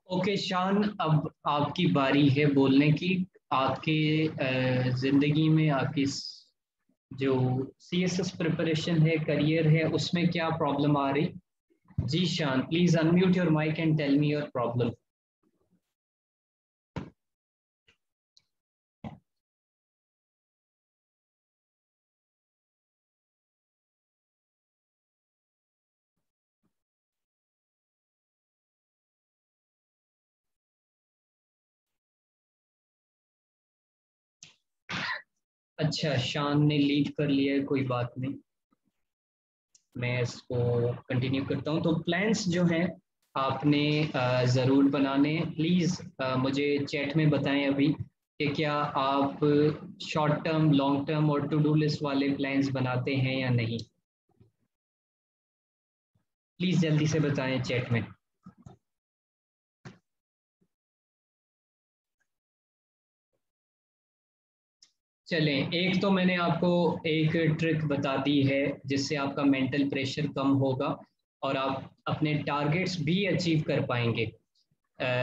Okay शान, अब आपकी बारी है बोलने की। आपके जिंदगी में आपकी जो सीएसएस प्रिपरेशन है, करियर है, उसमें क्या प्रॉब्लम आ रही? जी Shan, please unmute your mic and tell me your problem. अच्छा, शान ने लीव कर लिया है, कोई बात नहीं। मैं इसको कंटिन्यू करता हूँ। तो प्लान्स जो हैं आपने ज़रूर बनाने हैं। प्लीज़ मुझे चैट में बताएं अभी कि क्या आप शॉर्ट टर्म, लॉन्ग टर्म और टू डू लिस्ट वाले प्लान्स बनाते हैं या नहीं। प्लीज़ जल्दी से बताएं चैट में। चलें, एक तो मैंने आपको एक ट्रिक बता दी है जिससे आपका मेंटल प्रेशर कम होगा और आप अपने टारगेट्स भी अचीव कर पाएंगे।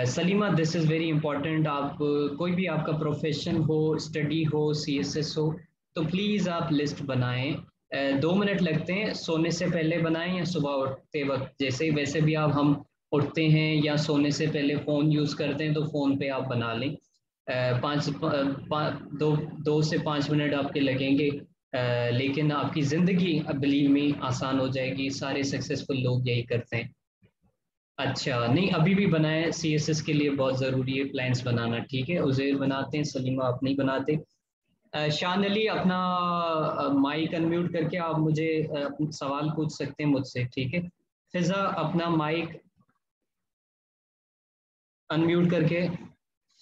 Salima, this is very important. आप कोई भी आपका प्रोफेशन हो, स्टडी हो, सीएसएस हो, तो प्लीज़ आप लिस्ट बनाएं। 2 मिनट लगते हैं, सोने से पहले बनाएं या सुबह उठते वक्त, जैसे ही वैसे भी आप हम उठते हैं या सोने से पहले फ़ोन यूज़ करते हैं तो फ़ोन पे आप बना लें। पाँच दो 2 से 5 मिनट आपके लगेंगे। लेकिन आपकी ज़िंदगी बिलीव में आसान हो जाएगी। सारे सक्सेसफुल लोग यही करते हैं। अच्छा, नहीं अभी भी बनाए, सीएसएस के लिए बहुत ज़रूरी है प्लान्स बनाना। ठीक है, उज़ैर बनाते हैं, सलीमा आप नहीं बनाते। शान अली, अपना माइक अनम्यूट करके आप मुझे सवाल पूछ सकते हैं मुझसे। ठीक है, फिजा अपना माइक अनम्यूट करके,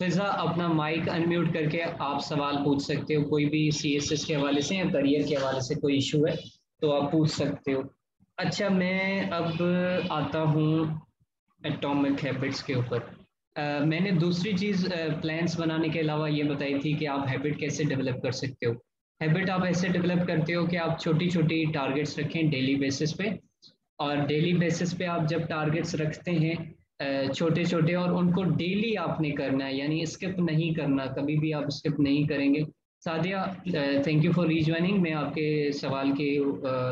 फिजा अपना माइक अनम्यूट करके आप सवाल पूछ सकते हो, कोई भी सीएसएस के हवाले से या करियर के हवाले से कोई इशू है तो आप पूछ सकते हो। अच्छा, मैं अब आता हूँ एटॉमिक हैबिट्स के ऊपर। मैंने दूसरी चीज़ प्लान्स बनाने के अलावा ये बताई थी कि आप हैबिट कैसे डेवलप कर सकते हो। हैबिट आप ऐसे डेवलप करते हो कि आप छोटी छोटी टारगेट्स रखें डेली बेसिस पे। और डेली बेसिस पे आप जब टारगेट्स रखते हैं छोटे छोटे, और उनको डेली आपने करना है, यानी स्किप नहीं करना, कभी भी आप स्किप नहीं करेंगे। Sadia, thank you for rejoining. मैं आपके सवाल के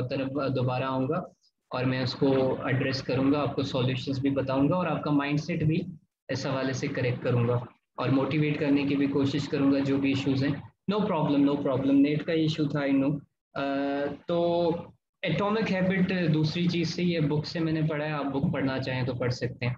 तरफ दोबारा आऊँगा और मैं उसको एड्रेस करूंगा, आपको सॉल्यूशंस भी बताऊंगा और आपका माइंडसेट भी इस हवाले से करेक्ट करूंगा और मोटिवेट करने की भी कोशिश करूंगा जो भी इश्यूज हैं। No problem, no problem, net का इशू था, आई नो। तो एटॉमिक हैबिट दूसरी चीज़ से, ये बुक से मैंने पढ़ा है, आप बुक पढ़ना चाहें तो पढ़ सकते हैं।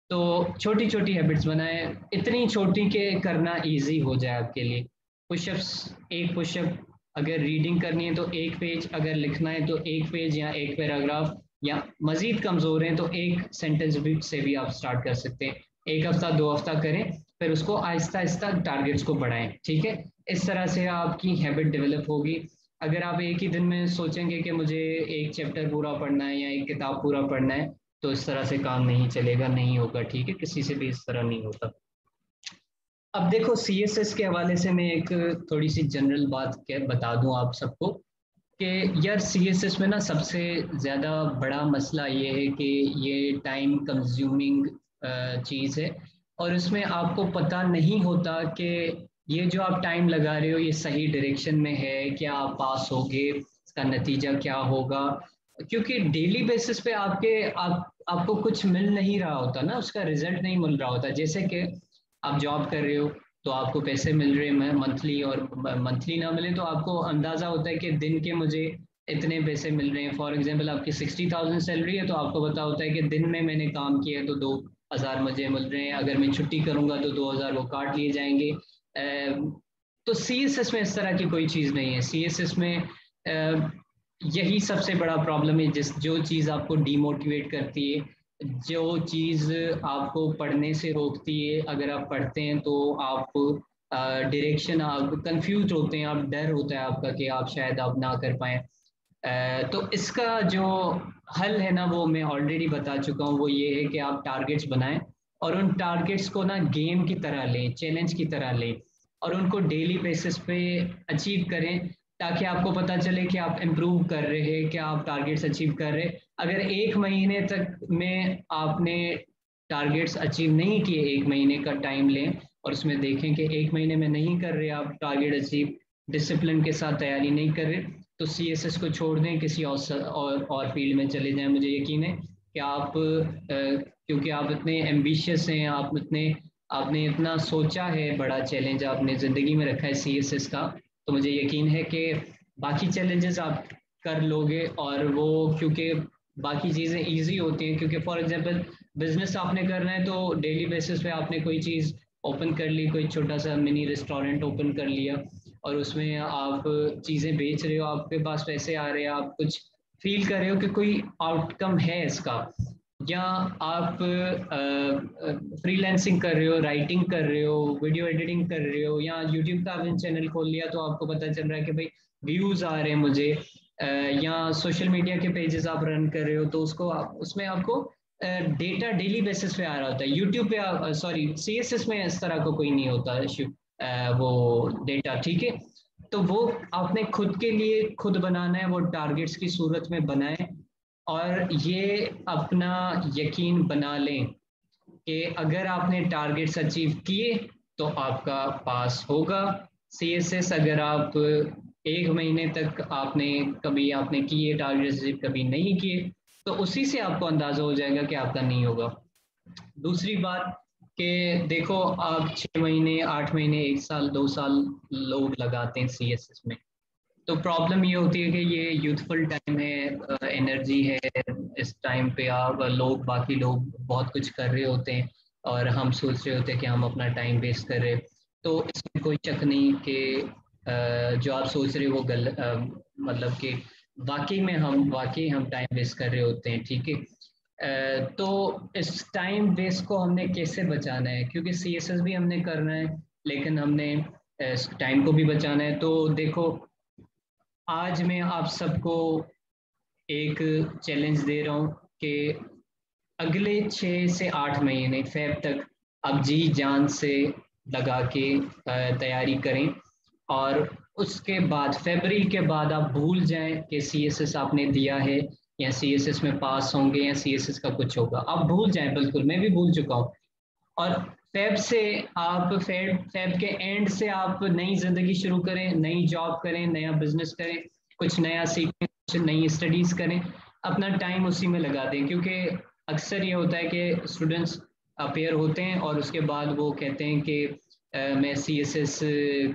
तो छोटी छोटी हैबिट्स बनाएं, इतनी छोटी के करना इजी हो जाए आपके लिए। पुशअप्स, एक पुशअप अगर रीडिंग करनी है तो 1 पेज, अगर लिखना है तो 1 पेज या एक पैराग्राफ, या मजीद कमजोर हैं तो एक सेंटेंस भी से भी आप स्टार्ट कर सकते हैं। 1 हफ्ता 2 हफ्ता करें, फिर उसको आहिस्ता आहिस्ता टारगेट्स को बढ़ाएं। ठीक है, इस तरह से आपकी हैबिट डेवलप होगी। अगर आप एक ही दिन में सोचेंगे कि मुझे एक चैप्टर पूरा पढ़ना है या एक किताब पूरा पढ़ना है, तो इस तरह से काम नहीं चलेगा, नहीं होगा। ठीक है, किसी से भी इस तरह नहीं होता। अब देखो, सीएसएस के हवाले से मैं एक थोड़ी सी जनरल बात क्या बता दूं आप सबको कि यार सीएसएस में ना सबसे ज़्यादा बड़ा मसला ये है कि ये टाइम कंज्यूमिंग चीज़ है, और इसमें आपको पता नहीं होता कि ये जो आप टाइम लगा रहे हो ये सही डायरेक्शन में है, क्या आप पास होगे, इसका नतीजा क्या होगा। क्योंकि डेली बेसिस पे आपको कुछ मिल नहीं रहा होता ना, उसका रिजल्ट नहीं मिल रहा होता। जैसे कि आप जॉब कर रहे हो तो आपको पैसे मिल रहे हैं मंथली, और मंथली ना मिले तो आपको अंदाजा होता है कि दिन के मुझे इतने पैसे मिल रहे हैं। फॉर एग्जांपल आपकी 60,000 सैलरी है तो आपको पता होता है कि दिन में मैंने काम किया है तो 2,000 मुझे मिल रहे हैं, अगर मैं छुट्टी करूंगा तो 2,000 वो काट लिए जाएंगे। तो सीएसएस में इस तरह की कोई चीज़ नहीं है। सीएसएस में यही सबसे बड़ा प्रॉब्लम है, जिस जो चीज़ आपको डीमोटिवेट करती है, जो चीज़ आपको पढ़ने से रोकती है। अगर आप पढ़ते हैं तो आप डायरेक्शन, आप कंफ्यूज होते हैं, आप डर होता है आपका कि आप शायद आप ना कर पाए। तो इसका जो हल है ना, वो मैं ऑलरेडी बता चुका हूँ। वो ये है कि आप टारगेट्स बनाएं और उन टारगेट्स को ना गेम की तरह लें, चैलेंज की तरह लें, और उनको डेली बेसिस पे अचीव करें, ताकि आपको पता चले कि आप इम्प्रूव कर रहे हैं, क्या आप टारगेट्स अचीव कर रहे हैं। अगर 1 महीने तक में आपने टारगेट्स अचीव नहीं किए, 1 महीने का टाइम लें और उसमें देखें कि 1 महीने में नहीं कर रहे आप टारगेट अचीव, डिसिप्लिन के साथ तैयारी नहीं कर रहे, तो सीएसएस को छोड़ दें, किसी और फील्ड में चले जाएं। मुझे यकीन है कि आप क्योंकि आप इतने एम्बिशियस हैं, आपने इतना सोचा है, बड़ा चैलेंज आपने ज़िंदगी में रखा है सीएसएस का, तो मुझे यकीन है कि बाकी चैलेंजेस आप कर लोगे। और वो क्योंकि बाकी चीज़ें इजी होती हैं, क्योंकि फॉर एग्जांपल बिजनेस आपने करना है तो डेली बेसिस पे आपने कोई चीज़ ओपन कर ली, कोई छोटा सा मिनी रेस्टोरेंट ओपन कर लिया और उसमें आप चीज़ें बेच रहे हो, आपके पास पैसे आ रहे हैं, आप कुछ फील कर रहे हो कि कोई आउटकम है इसका, या आप फ्रीलांसिंग कर रहे हो, राइटिंग कर रहे हो, वीडियो एडिटिंग कर रहे हो, या यूट्यूब का आपने चैनल खोल लिया तो आपको पता चल रहा है कि भाई व्यूज आ रहे हैं मुझे, या सोशल मीडिया के पेजेस आप रन कर रहे हो तो उसमें आपको डेटा डेली बेसिस पे आ रहा होता है। यूट्यूब पे सॉरी सीएसएस में इस तरह का कोई नहीं होता वो डेटा, ठीक है। तो वो आपने खुद के लिए खुद बनाना है, वो टारगेट्स की सूरत में बनाए, और ये अपना यकीन बना लें कि अगर आपने टारगेट्स अचीव किए तो आपका पास होगा सीएसएस। अगर आप 1 महीने तक आपने किए टारगेट्स अचीव, कभी नहीं किए, तो उसी से आपको अंदाजा हो जाएगा कि आपका नहीं होगा। दूसरी बात कि देखो, आप 6 महीने, 8 महीने, 1 साल, 2 साल लोग लगाते हैं सीएसएस में, तो प्रॉब्लम ये होती है कि ये यूथफुल टाइम है, एनर्जी है, इस टाइम पे आप लोग, बाकी लोग बहुत कुछ कर रहे होते हैं और हम सोच रहे होते हैं कि हम अपना टाइम वेस्ट कर रहे हैं। तो इसमें कोई शक नहीं कि जो आप सोच रहे हो वो मतलब कि वाकई हम टाइम वेस्ट कर रहे होते हैं, ठीक है। तो इस टाइम वेस्ट को हमने कैसे बचाना है, क्योंकि सीएसएस भी हमने करना है लेकिन हमने इस टाइम को भी बचाना है। तो देखो, आज मैं आप सबको एक चैलेंज दे रहा हूँ कि अगले 6 से 8 महीने फेब तक आप जी जान से लगा के तैयारी करें, और उसके बाद फरवरी के बाद आप भूल जाएं कि सीएसएस आपने दिया है, या सीएसएस में पास होंगे, या सीएसएस का कुछ होगा, आप भूल जाएं, बिल्कुल मैं भी भूल चुका हूँ। और फेब के एंड से आप नई जिंदगी शुरू करें, नई जॉब करें, नया बिजनेस करें, कुछ नया सीखें, कुछ नई स्टडीज करें, अपना टाइम उसी में लगा दें। क्योंकि अक्सर ये होता है कि स्टूडेंट्स अपेयर होते हैं और उसके बाद वो कहते हैं कि मैं सीएसएस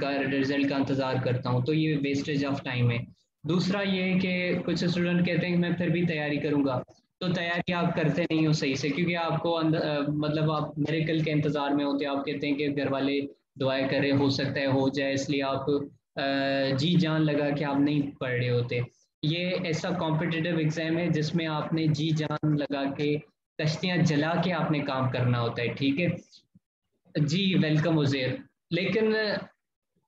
का रिजल्ट का इंतज़ार करता हूँ, तो ये वेस्टेज ऑफ टाइम है। दूसरा ये है कि कुछ स्टूडेंट कहते हैं कि मैं फिर भी तैयारी करूंगा, तो तैयारी आप करते नहीं हो सही से, क्योंकि आपको मतलब आप मेरेकल के इंतजार में होते हैं, आप कहते हैं कि घर वाले दुआएं करें, हो सकता है हो जाए, इसलिए आप जी जान लगा के आप नहीं पढ़ रहे होते। ये ऐसा कॉम्पिटिटिव एग्जाम है जिसमें आपने जी जान लगा के, कश्तियां जला के आपने काम करना होता है, ठीक है। जी वेलकम उज़ैर। लेकिन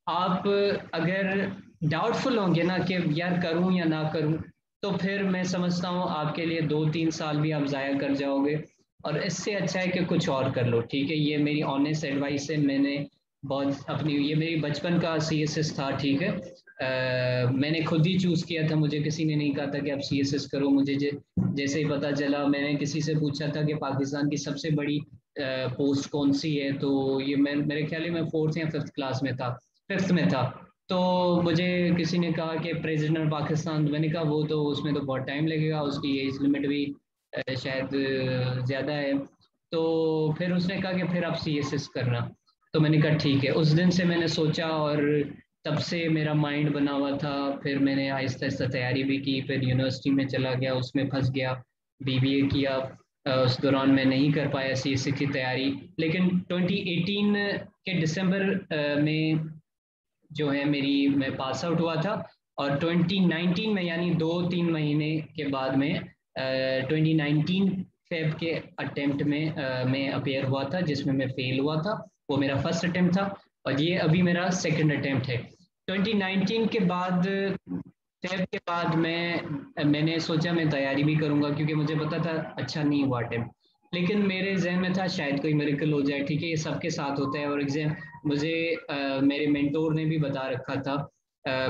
आप अगर डाउटफुल होंगे ना कि यार करूं या ना करूं, तो फिर मैं समझता हूँ आपके लिए 2-3 साल भी आप ज़ाया कर जाओगे, और इससे अच्छा है कि कुछ और कर लो, ठीक है। ये मेरी ऑनेस्ट एडवाइस है, मैंने बहुत अपनी, ये मेरी बचपन का सीएसएस था, ठीक है। मैंने खुद ही चूज़ किया था, मुझे किसी ने नहीं कहा था कि आप सीएसएस करो। मुझे जैसे ही पता चला, मैंने किसी से पूछा था कि पाकिस्तान की सबसे बड़ी पोस्ट कौन सी है, तो ये मेरे ख्याल में 4th या 5th क्लास में था, 5th में था। तो मुझे किसी ने कहा कि प्रेसिडेंट पाकिस्तान, मैंने कहा वो तो उसमें तो बहुत टाइम लगेगा, उसकी एज लिमिट भी शायद ज़्यादा है। तो फिर उसने कहा कि फिर आप सीएसएस करना, तो मैंने कहा ठीक है। उस दिन से मैंने सोचा, और तब से मेरा माइंड बना हुआ था। फिर मैंने आहिस्ता आहिस्ता तैयारी भी की, फिर यूनिवर्सिटी में चला गया, उसमें फंस गया, बीबीए किया। उस दौरान मैं नहीं कर पाया सीएससी की तैयारी, लेकिन 2018 के दिसंबर में जो है मैं पास आउट हुआ था। और 2019 में, यानी 2-3 महीने के बाद में 2019 फेब के अटेम्प्ट में मैं अपेयर हुआ था, जिसमें मैं फेल हुआ था। वो मेरा फर्स्ट अटेम्प्ट था, और ये अभी मेरा सेकंड अटेम्प्ट है। 2019 के बाद, फेब के बाद मैंने सोचा मैं तैयारी भी करूंगा, क्योंकि मुझे पता था अच्छा नहीं हुआ अटेम्प्ट, लेकिन मेरे जहन में था शायद कोई मिरेकल हो जाए, ठीक है, ये सबके साथ होता है। और एग्जाम मुझे मेरे मेंटोर ने भी बता रखा था,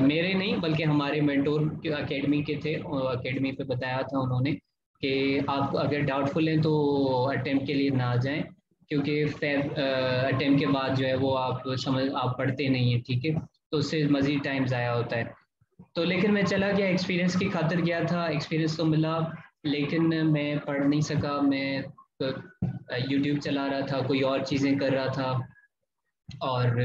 मेरे नहीं बल्कि हमारे मेंटोर एकेडमी के थे, एकेडमी पे बताया था उन्होंने कि आप अगर डाउटफुल हैं तो अटेम्प्ट के लिए ना जाएं, क्योंकि फेब अटेम्प्ट के बाद जो है वो आप पढ़ते नहीं हैं, ठीक है, तो उससे मज़ीद टाइम ज़ाया होता है। तो लेकिन मैं चला गया, एक्सपीरियंस की खातिर गया था, एक्सपीरियंस तो मिला, लेकिन मैं पढ़ नहीं सका। मैं यूट्यूब चला रहा था, कोई और चीज़ें कर रहा था, और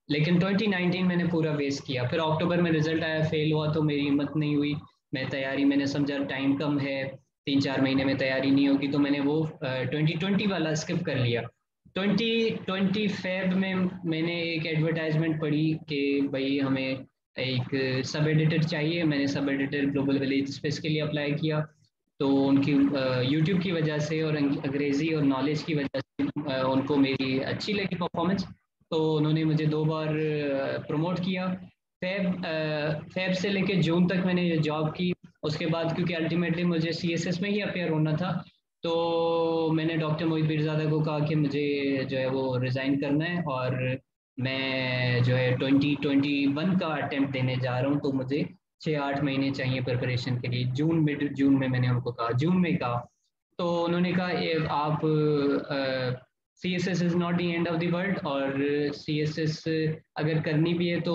लेकिन 2019 मैंने पूरा वेस्ट किया। फिर अक्टूबर में रिजल्ट आया, फेल हुआ, तो मेरी हिम्मत नहीं हुई। मैंने समझा टाइम कम है, 3-4 महीने में तैयारी नहीं होगी, तो मैंने वो 2020 वाला स्किप कर लिया। 2020 फेब में मैंने एक एडवर्टाइजमेंट पढ़ी कि भाई हमें एक सब एडिटर चाहिए। मैंने sub editor global village space के लिए अप्लाई किया। तो उनकी यूट्यूब की वजह से और अंग्रेज़ी और नॉलेज की वजह से उनको मेरी अच्छी लगी परफॉर्मेंस, तो उन्होंने मुझे 2 बार प्रमोट किया। फेब से लेके जून तक मैंने ये जॉब की। उसके बाद क्योंकि अल्टीमेटली मुझे सीएसएस में ही अपेयर होना था, तो मैंने डॉक्टर मोहित पीरज़ादा को कहा कि मुझे जो है वो रिज़ाइन करना है, और मैं जो है 2021 का अटेम्प्ट देने जा रहा हूँ, तो मुझे 6-8 महीने चाहिए प्रिपरेशन के लिए। मिड जून में मैंने उनको कहा, जून में कहा, तो उन्होंने कहा आप C S S is not the end of the world, और सी एस एस अगर करनी भी है तो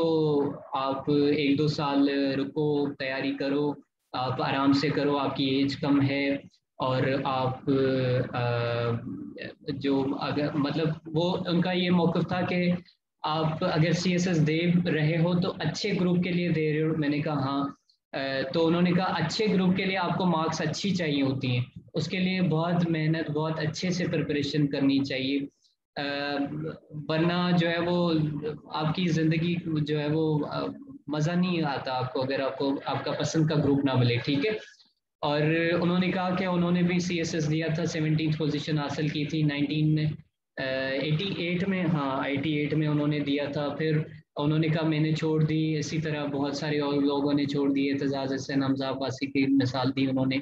आप 1-2 साल रुको, तैयारी करो, आप आराम से करो, आपकी एज कम है, और आप जो अगर मतलब वो उनका ये मौक़िफ़ था कि आप अगर सी एस एस दे रहे हो तो अच्छे ग्रुप के लिए दे रहे हो। मैंने कहा हाँ। तो उन्होंने कहा अच्छे ग्रुप के लिए आपको मार्क्स अच्छी चाहिए होती हैं, उसके लिए बहुत मेहनत, बहुत अच्छे से प्रिपरेशन करनी चाहिए, वरना जो है वो आपकी ज़िंदगी जो है वो मज़ा नहीं आता आपको, अगर आपको आपका पसंद का ग्रुप ना मिले, ठीक है। और उन्होंने कहा कि उन्होंने भी सी एस एस दिया था, 17th पोजीशन हासिल की थी 1988 में, हाँ 88 में उन्होंने दिया था। फिर उन्होंने कहा मैंने छोड़ दी, इसी तरह बहुत सारे और लोगों ने छोड़ दिए, एतजाज़ हसन, हमजा अब्बासी की मिसाल दी उन्होंने।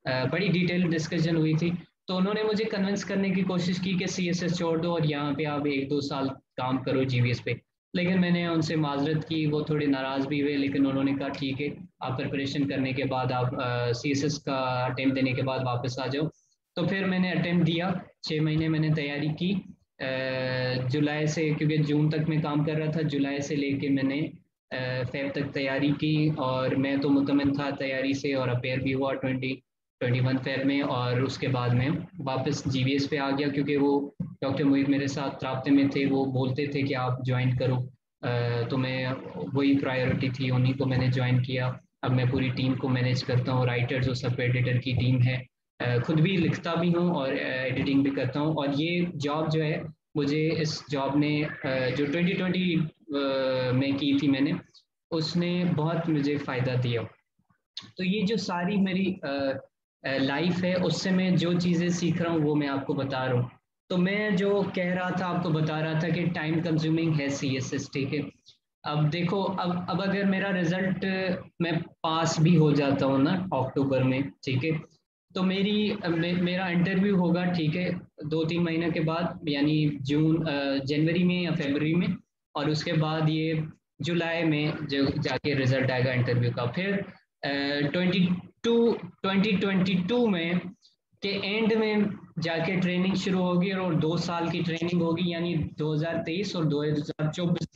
बड़ी डिटेल डिस्कशन हुई थी, तो उन्होंने मुझे कन्विंस करने की कोशिश की कि सी एस एस छोड़ दो और यहाँ पे आप 1-2 साल काम करो जीवीएस पे। लेकिन मैंने उनसे माजरत की, वो थोड़े नाराज़ भी हुए, लेकिन उन्होंने कहा ठीक है, आप प्रिपरेशन करने के बाद आप सी एस एस का अटेम्प्ट देने के बाद वापस आ जाओ। तो फिर मैंने अटेम्प्ट दिया, 6 महीने मैंने तैयारी की, जुलाई से, क्योंकि जून तक मैं काम कर रहा था, जुलाई से लेके मैंने फेब तक तैयारी की, और मैं तो मुतमिन था तैयारी से, और अपेयर भी हुआ 2021 फेब में। और उसके बाद मैं वापस जीवीएस पे आ गया, क्योंकि वो डॉक्टर मोहित मेरे साथ राब्ते में थे, वो बोलते थे कि आप ज्वाइन करो, तो मैं वही प्रायोरिटी थी, उन्हीं को मैंने ज्वाइन किया। अब मैं पूरी टीम को मैनेज करता हूँ, राइटर्स और सब एडिटर की टीम है, खुद भी लिखता भी हूँ और एडिटिंग भी करता हूँ। और ये जॉब जो है, मुझे इस जॉब ने जो 2020 में की थी मैंने, उसने बहुत मुझे फ़ायदा दिया। तो ये जो सारी मेरी लाइफ है, उससे मैं जो चीज़ें सीख रहा हूँ वो मैं आपको बता रहा हूँ। तो मैं जो कह रहा था, आपको बता रहा था कि टाइम कंज्यूमिंग है सी एस एस, ठीक है। अब देखो, अब अगर मेरा रिजल्ट मैं पास भी हो जाता हूँ ना अक्टूबर में, ठीक है, तो मेरा इंटरव्यू होगा, ठीक है, 2-3 महीने के बाद, यानी जनवरी में या फरवरी में, और उसके बाद ये जुलाई में जो जाके रिजल्ट आएगा इंटरव्यू का। फिर 2022 में के एंड में जाके ट्रेनिंग शुरू होगी, और 2 साल की ट्रेनिंग होगी, यानी 2023 और 2024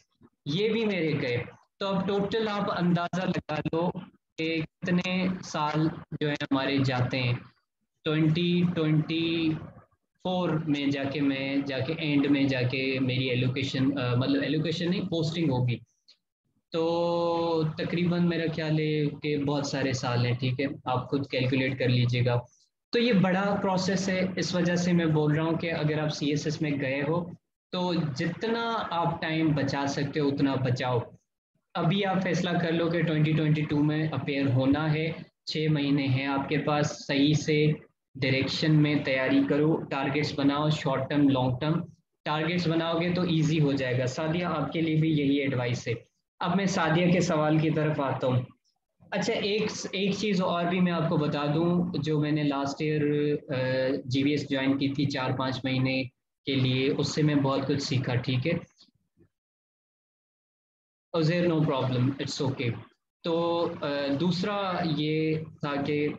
ये भी मेरे गए। तो अब टोटल आप अंदाज़ा लगा लो कि कितने साल जो है हमारे जाते हैं। 2024 में जाके मैं जाके एंड में जाके मेरी एलोकेशन, मतलब एलोकेशन नहीं, पोस्टिंग होगी। तो तकरीबन मेरा ख्याल है कि बहुत सारे साल हैं, ठीक है, आप खुद कैलकुलेट कर लीजिएगा। तो ये बड़ा प्रोसेस है, इस वजह से मैं बोल रहा हूँ कि अगर आप सी एस एस में गए हो तो जितना आप टाइम बचा सकते हो उतना बचाओ। अभी आप फैसला कर लो कि 2022 में अपेयर होना है, 6 महीने हैं आपके पास, सही से डायरेक्शन में तैयारी करो, टारगेट्स बनाओ, short term long term. Targets बनाओगे तो इजी हो जाएगा। सादिया, आपके लिए भी यही एडवाइस है। अब मैं सादिया के सवाल की तरफ आता हूँ। अच्छा, एक एक चीज़ और भी मैं आपको बता दूं, जो मैंने लास्ट ईयर जीवीएस ज्वाइन की थी 4-5 महीने के लिए, उससे मैं बहुत कुछ सीखा, ठीक है। Uzair, no problem, it's okay. तो दूसरा ये था कि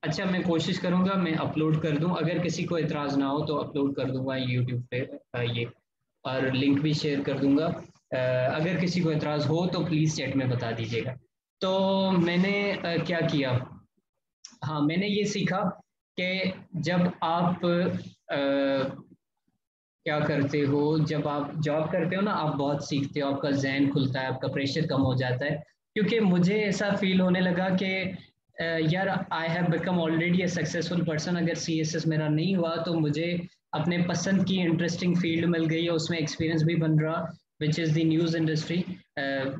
अच्छा, मैं कोशिश करूंगा मैं अपलोड कर दूं, अगर किसी को एतराज़ ना हो तो अपलोड कर दूंगा यूट्यूब पे ये, और लिंक भी शेयर कर दूंगा। अगर किसी को एतराज़ हो तो प्लीज़ चैट में बता दीजिएगा। तो मैंने क्या किया, हाँ मैंने ये सीखा कि जब आप क्या करते हो, जब आप जॉब करते हो ना, आप बहुत सीखते हो, आपका जहन खुलता है, आपका प्रेशर कम हो जाता है। क्योंकि मुझे ऐसा फील होने लगा कि यार I have become already a successful person, अगर सीएसएस मेरा नहीं हुआ तो मुझे अपने पसंद की इंटरेस्टिंग फील्ड मिल गई है, उसमें एक्सपीरियंस भी बन रहा, which is the news industry,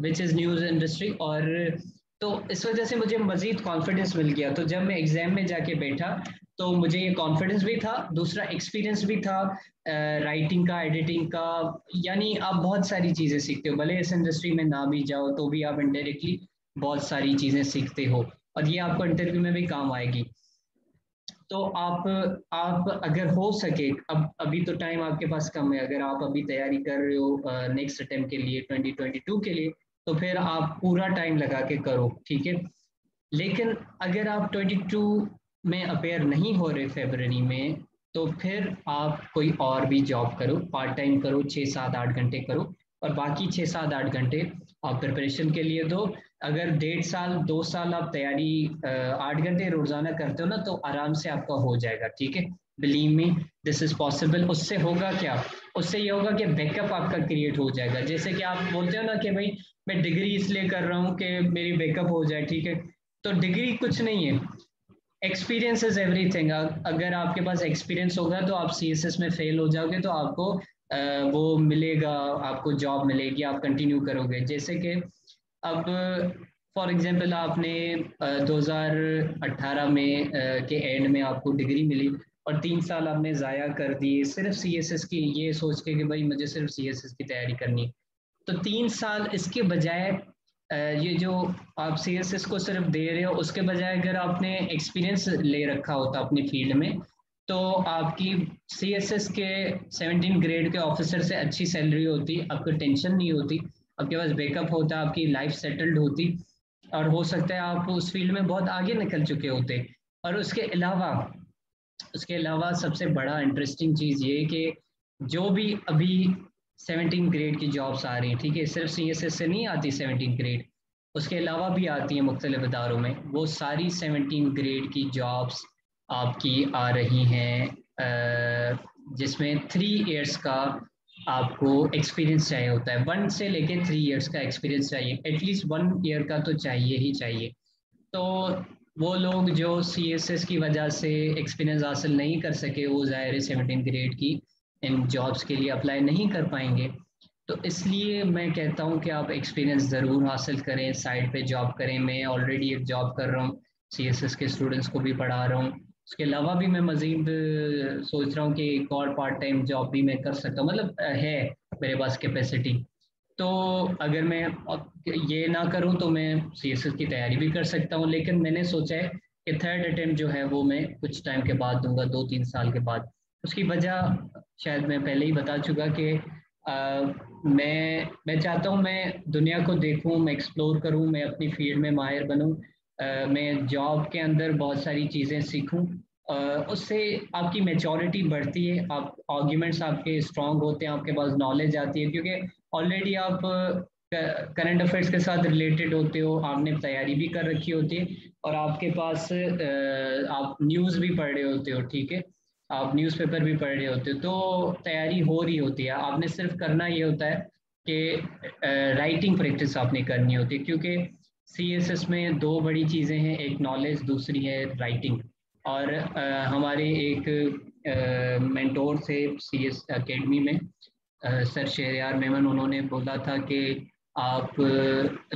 which is news industry. और तो इस वजह से मुझे मज़ीद कॉन्फिडेंस मिल गया। तो जब मैं एग्ज़ाम में जाके बैठा तो मुझे ये कॉन्फिडेंस भी था, दूसरा एक्सपीरियंस भी था राइटिंग का, एडिटिंग का। यानी आप बहुत सारी चीज़ें सीखते हो, भले इस इंडस्ट्री में ना भी जाओ तो भी आप इनडायरेक्टली बहुत सारी चीज़ें सीखते हो, और ये आपको इंटरव्यू में भी काम आएगी। तो आप अगर हो सके, अब अभी तो टाइम आपके पास कम है, अगर आप अभी तैयारी कर रहे हो नेक्स्ट अटेम्प्ट के लिए 2022 के लिए, तो फिर आप पूरा टाइम लगा के करो, ठीक है। लेकिन अगर आप 22 में अपेयर नहीं हो रहे फरवरी में, तो फिर आप कोई और भी जॉब करो, पार्ट टाइम करो, 6 7 8 घंटे करो, और बाकी 6 7 8 घंटे आप प्रिपरेशन के लिए दो। अगर 1.5 साल 2 साल आप तैयारी 8 घंटे रोजाना करते हो ना, तो आराम से आपका हो जाएगा, ठीक है। Believe me, this is possible. उससे होगा क्या, उससे ये होगा कि बैकअप आपका क्रिएट हो जाएगा। जैसे कि आप बोलते हो ना कि भाई मैं डिग्री इसलिए कर रहा हूँ कि मेरी बैकअप हो जाए, ठीक है। तो डिग्री कुछ नहीं है, एक्सपीरियंस इज एवरीथिंग। अगर आपके पास एक्सपीरियंस होगा तो आप सीएसएस में फेल हो जाओगे तो आपको वो मिलेगा, आपको जॉब मिलेगी, आप कंटिन्यू करोगे। जैसे कि अब फॉर एग्जांपल आपने 2018 में के एंड में आपको डिग्री मिली, और 3 साल आपने ज़ाया कर दिए सिर्फ सीएसएस की, ये सोच के कि भाई मुझे सिर्फ सीएसएस की तैयारी करनी है। तो 3 साल इसके बजाय ये जो आप सीएसएस को सिर्फ दे रहे हो, उसके बजाय अगर आपने एक्सपीरियंस ले रखा होता अपनी फील्ड में, तो आपकी सीएसएस के 17 ग्रेड के ऑफिसर से अच्छी सैलरी होती, आपको टेंशन नहीं होती, आपके पास बैकअप होता, आपकी लाइफ सेटल्ड होती, और हो सकता है आप उस फील्ड में बहुत आगे निकल चुके होते। और उसके अलावा सबसे बड़ा इंटरेस्टिंग चीज़ ये कि जो भी अभी 17 ग्रेड की जॉब्स आ रही हैं, ठीक है, सिर्फ सीएसएस से नहीं आती 17 ग्रेड, उसके अलावा भी आती हैं मुख्तलिफ इदारों में, वो सारी 17 ग्रेड की जॉब्स आपकी आ रही हैं, जिसमें 3 इयर्स का आपको एक्सपीरियंस चाहिए होता है, 1 से लेके 3 इयर्स का एक्सपीरियंस चाहिए, एटलीस्ट 1 ईयर का तो चाहिए ही चाहिए। तो वो लोग जो सीएसएस की वजह से एक्सपीरियंस हासिल नहीं कर सके, वो ज़ाहिर है 17 ग्रेड की इन जॉब्स के लिए अप्लाई नहीं कर पाएंगे। तो इसलिए मैं कहता हूँ कि आप एक्सपीरियंस ज़रूर हासिल करें, साइड पे जॉब करें। मैं ऑलरेडी एक जॉब कर रहा हूँ, सीएसएस के स्टूडेंट्स को भी पढ़ा रहा हूँ। उसके अलावा भी मैं मज़ीद सोच रहा हूँ कि एक और पार्ट टाइम जॉब भी मैं कर सकता हूँ, मतलब है मेरे पास कैपेसिटी। तो अगर मैं अब ये ना करूं तो मैं सीएसएस की तैयारी भी कर सकता हूं, लेकिन मैंने सोचा है कि थर्ड अटेम्प्ट जो है वो मैं कुछ टाइम के बाद दूंगा, 2 3 साल के बाद। उसकी वजह शायद मैं पहले ही बता चुका कि मैं चाहता हूं मैं दुनिया को देखूं, मैं एक्सप्लोर करूं, मैं अपनी फील्ड में माहिर बनूं, मैं जॉब के अंदर बहुत सारी चीज़ें सीखूं। उससे आपकी मेचोरिटी बढ़ती है, आप आर्ग्यूमेंट्स आपके स्ट्रांग होते हैं, आपके पास नॉलेज आती है, क्योंकि ऑलरेडी आप करंट अफेयर्स के साथ रिलेटेड होते हो, आपने तैयारी भी कर रखी होती है, और आपके पास आप न्यूज़ भी पढ़ रहे होते हो, ठीक है, आप न्यूज़पेपर भी पढ़ रहे होते हो, तो तैयारी हो रही होती है। आपने सिर्फ करना ये होता है कि राइटिंग प्रैक्टिस आपने करनी होती है, क्योंकि सीएसएस में दो बड़ी चीज़ें हैं, एक नॉलेज, दूसरी है राइटिंग। और हमारे एक मेंटोर थे सीएस एकेडमी में, सर शहरयार मेमन, उन्होंने बोला था कि आप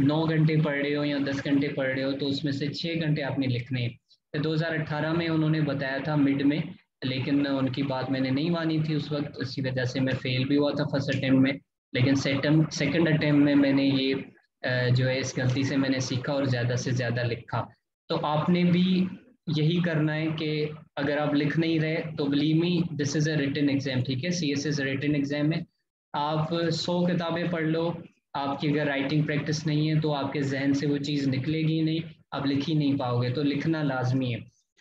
9 घंटे पढ़ रहे हो या 10 घंटे पढ़ रहे हो, तो उसमें से 6 घंटे आपने लिखने हैं। तो 2018 में उन्होंने बताया था मिड में, लेकिन उनकी बात मैंने नहीं मानी थी उस वक्त, इसी वजह से मैं फेल भी हुआ था फर्स्ट अटेम्प्ट में। लेकिन सेकंड अटेम्प्ट में मैंने ये जो है इस गलती से मैंने सीखा और ज़्यादा से ज़्यादा लिखा। तो आपने भी यही करना है कि अगर आप लिख नहीं रहे तो believe me, this is a written exam, ठीक है, सीएसएस रिटन एग्जाम है। आप 100 किताबें पढ़ लो, आपकी अगर राइटिंग प्रैक्टिस नहीं है तो आपके जहन से वो चीज़ निकलेगी ही नहीं, आप लिख ही नहीं पाओगे, तो लिखना लाजमी है।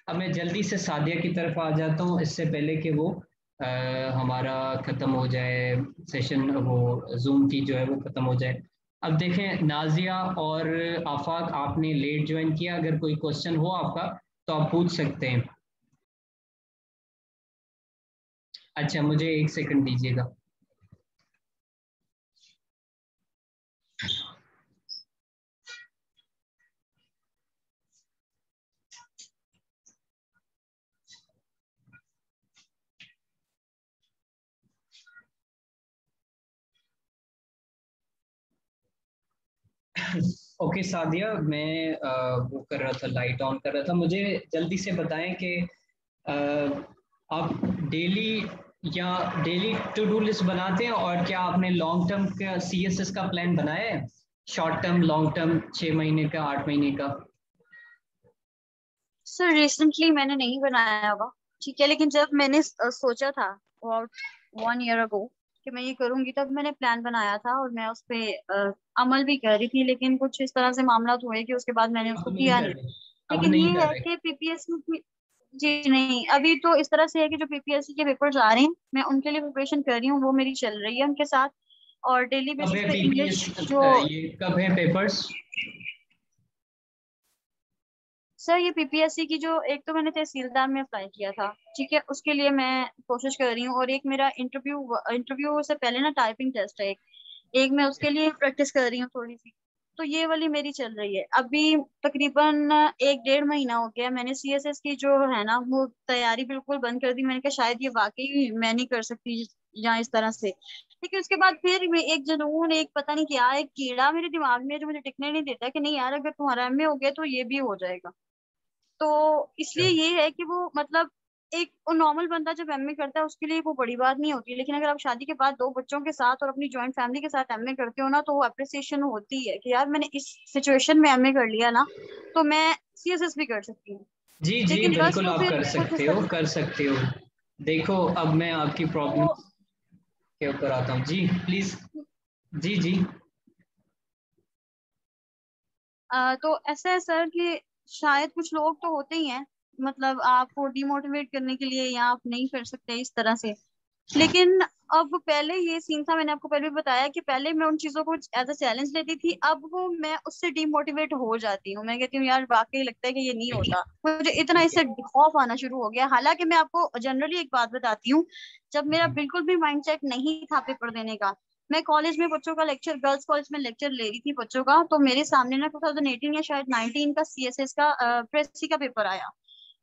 अब मैं जल्दी से सादिया की तरफ आ जाता हूँ, इससे पहले कि वो हमारा ख़त्म हो जाए सेशन, वो जूम की जो है वो ख़त्म हो जाए। अब देखें नाजिया और आफाक, आपने लेट ज्वाइन किया, अगर कोई क्वेश्चन हो आपका तो आप पूछ सकते हैं। अच्छा, मुझे एक सेकंड दीजिएगा। ओके सादिया, मैं वो कर रहा था, लाइट ऑन कर रहा था। मुझे जल्दी से बताएं कि अ, आप डेली या डेली टू डू लिस्ट बनाते हैं, और क्या आपने लॉन्ग टर्म का सीएसएस का प्लान बनाया है? शॉर्ट टर्म, लॉन्ग टर्म, 6 महीने का, 8 महीने का? सर रिसेंटली मैंने नहीं बनाया होगा, ठीक है, लेकिन जब मैंने सोचा था अबाउट 1 ईयर अगो कि मैं ये करूंगी, तब मैंने प्लान बनाया था और मैं उस पे अमल भी कर रही थी, लेकिन कुछ इस तरह से मामला हुए कि उसके बाद मैंने अब उसको नहीं किया कर नहीं। रहे? अब लेकिन नहीं ये कर है रहे? कि पीपीएससी की, जी नहीं, अभी तो इस तरह से है कि जो पीपीएससी के पेपर्स आ रहे हैं मैं उनके लिए प्रिपरेशन कर रही हूँ, वो मेरी चल रही है उनके साथ। और डेली कब बेसिस है पे पीपीएस, इंग्लिश जो, ये कब है पेपर्स? सर ये पीपीएससी की जो, एक तो मैंने तहसीलदार में अप्लाई किया था, ठीक है, उसके लिए मैं कोशिश कर रही हूँ, और एक मेरा इंटरव्यू इंटरव्यू से पहले ना टाइपिंग टेस्ट है एक, एक मैं उसके लिए प्रैक्टिस कर रही हूँ थोड़ी सी। तो ये वाली मेरी चल रही है अभी। तकरीबन 1 डेढ़ महीना हो गया मैंने सीएसएस की जो है ना वो तैयारी बिल्कुल बंद कर दी। मैंने कहा शायद ये वाकई मैं नहीं कर सकती या इस तरह से। लेकिन उसके बाद फिर मैं एक जुनून, एक पता नहीं क्या, एक कीड़ा मेरे दिमाग में जो मुझे टिकने नहीं देता कि नहीं यार, अगर तुम्हारा एमए हो गया तो ये भी हो जाएगा। तो इसलिए ये है कि वो मतलब एक नॉर्मल बंदा जब एमए करता है उसके लिए वो बड़ी बात नहीं होती, लेकिन अगर आप शादी के बाद 2 बच्चों के साथ और अपनी जॉइंट फैमिली के साथ एमए करते हो ना, तो वो अप्रिसिएशन होती है कि यार मैंने इस सिचुएशन में एमए कर लिया ना, तो मैं सीएसएस भी कर सकती हूँ। जी जी, लेकिन बस बिल्कुल वो आप फिर कर कुछ इस सकते हो, तरह कर सकते हो। देखो, अब मैं आपकी प्रॉब्लम तो के ऊपर आता हूँ जी, प्लीज। जी जी। तो ऐसा है सर कि शायद कुछ लोग तो होते ही हैं, मतलब आपको डिमोटिवेट करने के लिए, या आप नहीं कर सकते इस तरह से। लेकिन अब पहले ये सीन था, मैंने आपको पहले भी बताया कि पहले मैं उन चीजों को एज अ चैलेंज लेती थी, अब वो मैं उससे डिमोटिवेट हो जाती हूँ। मैं कहती हूँ यार वाकई लगता है कि ये नहीं होता, मुझे इतना इससे खौफ आना शुरू हो गया। हालांकि मैं आपको जनरली एक बात बताती हूँ, जब मेरा बिल्कुल भी माइंड सेट नहीं था पेपर देने का, मैं कॉलेज में बच्चों का लेक्चर, गर्ल्स कॉलेज में लेक्चर ले रही थी बच्चों का, तो मेरे सामने ना 2018 या शायद 19 का सीएसएस का प्रेसी का पेपर आया।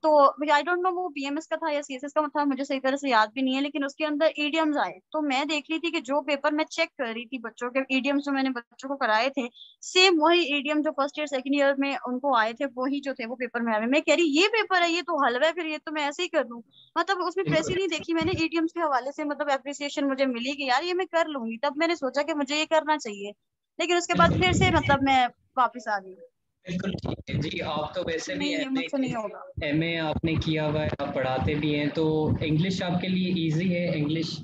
तो आई डोंट नो वो बीएमएस का था या सीएसएस का था, मुझे सही तरह से याद भी नहीं है, लेकिन उसके अंदर ईडीएम्स आए। तो मैं देख रही थी कि जो पेपर मैं चेक कर रही थी बच्चों के ईडीएम्स जो मैंने बच्चों को कराए थे, सेम वही ईडीएम जो फर्स्ट ईयर सेकंड ईयर में उनको आए थे, वही जो थे वो पेपर में आए। मैं कह रही ये पेपर है, ये तो हलवा है, फिर ये तो मैं ऐसे ही कर लूं। मतलब उसमें प्रेस ही नहीं देखी मैंने, ईडीएम्स के हवाले से मतलब अप्रिसिएशन मुझे मिली कि यार ये मैं कर लूंगी, तब मैंने सोचा कि मुझे ये करना चाहिए। लेकिन उसके बाद बिल्कुल फिर से मतलब मैं वापस आ गई बिल्कुल ठीक है जी। आप तो वैसे भी नहीं, ये एमए मुझसे नहीं होगा। एमए आपने किया हुआ है, आप पढ़ाते भी हैं, तो इंग्लिश आपके लिए इजी है। इंग्लिश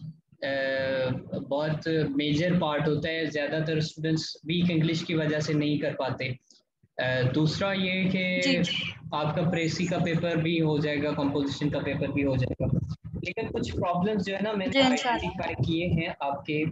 बहुत मेजर पार्ट होता है, ज़्यादातर स्टूडेंट्स वीक इंग्लिश की वजह से नहीं कर पाते। दूसरा ये जी कि आपका प्रेसी का पेपर भी हो जाएगा, कंपोजिशन का पेपर भी हो जाएगा। लेकिन कुछ प्रॉब्लम्स जो है ना जी मैंने इंशाल्लाह। आइडेंटिफाई किए हैं आपके,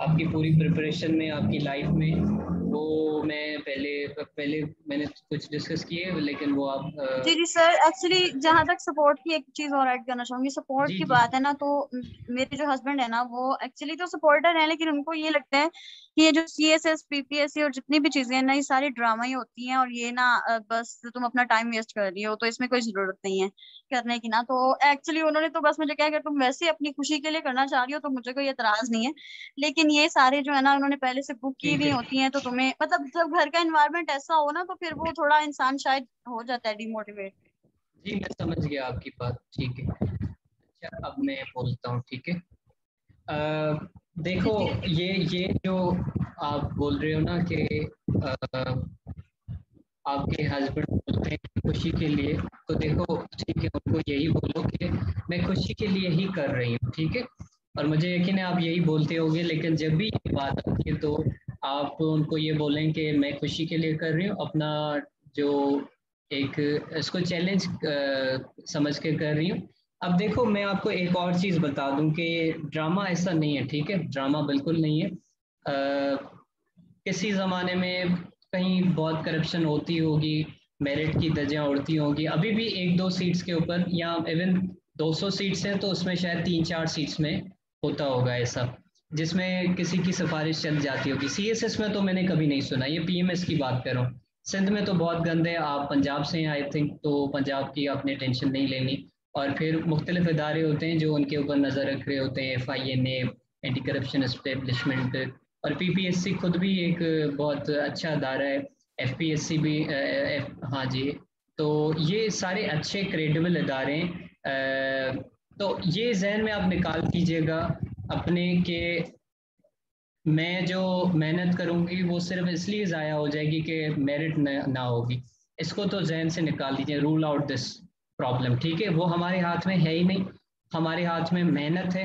आपकी पूरी प्रिपरेशन में, आपकी लाइफ में। वो मैं पहले पहले मैंने कुछ डिस्कस किए, लेकिन वो आप जी जी सर, एक्चुअली जहां तक सपोर्ट की एक चीज और ऐड करना चाहूंगी, सपोर्ट जी की जी बात है ना, तो मेरे जो हस्बैंड है ना वो एक्चुअली तो सपोर्टर है, लेकिन उनको ये लगता है कि ये जो सीएसएस पीपीएससी और जितनी भी चीजें हैं ना, ये सारी ड्रामा ही होती हैं, और ये ना बस तुम अपना टाइम वेस्ट कर रही हो, तो इसमें कोई जरूरत नहीं है करने की ना। तो एक्चुअली उन्होंने तो बस मुझे कहा अगर तुम वैसे अपनी खुशी के लिए करना चाह रही हो तो मुझे कोई एतराज नहीं है, लेकिन ये सारे जो है ना उन्होंने पहले से बुक की ठीक हुई है होती हैं, तो तुम्हें मतलब जब घर का एनवायरनमेंट ऐसा हो ना, तो फिर वो थोड़ा इंसान शायद हो जाता है डिमोटिवेट। जी, मैं समझ गया आपकी बात, ठीक है। अच्छा, अब मैं बोलता हूँ, ठीक है। जी देखो, जी ये जो आप बोल रहे हो ना कि अ, आपके हस्बैंड बोलते हैं कि खुशी के लिए, तो देखो ठीक है, उनको यही बोलो कि मैं खुशी के लिए ही कर रही हूँ, ठीक है। और मुझे यकीन है आप यही बोलते होगे, लेकिन जब भी ये बात आती है तो आप उनको ये बोलें कि मैं खुशी के लिए कर रही हूँ। अपना जो एक इसको चैलेंज समझ के कर रही हूँ। अब देखो मैं आपको एक और चीज़ बता दूं कि ड्रामा ऐसा नहीं है, ठीक है, ड्रामा बिल्कुल नहीं है। किसी ज़माने में कहीं बहुत करप्शन होती होगी, मेरिट की धज्जियां उड़ती होंगी, अभी भी एक दो सीट्स के ऊपर, या इवन 200 सीट्स हैं तो उसमें शायद 3-4 सीट्स में होता होगा ऐसा, जिसमें किसी की सिफारिश चल जाती होगी। सीएसएस में तो मैंने कभी नहीं सुना, ये पीएमएस की बात कर रहा हूँ। सिंध में तो बहुत गंदे, आप पंजाब से हैं आई थिंक, तो पंजाब की आपने टेंशन नहीं लेनी। और फिर मुख्तलिफ इदारे होते हैं जो उनके ऊपर नज़र रख रहे होते हैं, FINA, एंटी करप्शन एस्टेब्लिशमेंट, और पीपीएससी खुद भी एक बहुत अच्छा अदारा है, FPSC भी हाँ जी। तो ये सारे अच्छे क्रेडिबल इदारे हैं। तो ये जहन में आप निकाल कीजिएगा अपने के मैं जो मेहनत करूंगी वो सिर्फ इसलिए ज़ाया हो जाएगी कि मेरिट ना होगी। इसको तो जहन से निकाल दीजिए, रूल आउट दिस प्रॉब्लम, ठीक है। वो हमारे हाथ में है ही नहीं, हमारे हाथ में मेहनत है,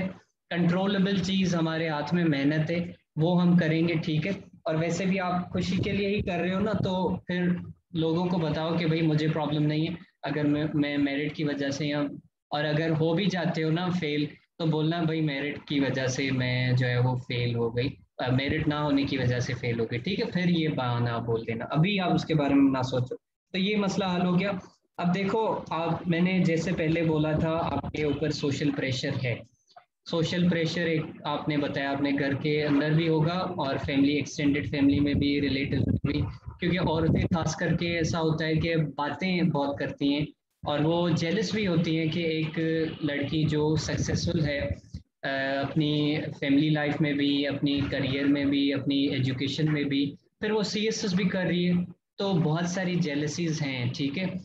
कंट्रोलेबल चीज़ हमारे हाथ में मेहनत है, वो हम करेंगे, ठीक है। और वैसे भी आप खुशी के लिए ही कर रहे हो ना, तो फिर लोगों को बताओ कि भाई मुझे प्रॉब्लम नहीं है अगर मैं मेरिट की वजह से, या और अगर हो भी जाते हो ना फेल, तो बोलना भाई मेरिट की वजह से मैं जो है वो फेल हो गई, मेरिट ना होने की वजह से फेल हो गई, ठीक है। फिर ये बहाना बोल देना, अभी आप उसके बारे में ना सोचो। तो ये मसला हल हो गया। अब देखो आप, मैंने जैसे पहले बोला था आपके ऊपर सोशल प्रेशर है। सोशल प्रेशर एक आपने बताया अपने घर के अंदर भी होगा और फैमिली, एक्सटेंडेड फैमिली में भी, रिलेटिव में भी, क्योंकि औरतें खास करके ऐसा होता है कि बातें बहुत करती हैं और वो जेलस भी होती हैं कि एक लड़की जो सक्सेसफुल है अपनी फैमिली लाइफ में भी, अपनी करियर में भी, अपनी एजुकेशन में भी, फिर वो सीएसएस भी कर रही है, तो बहुत सारी जेलसीज हैं, ठीक है।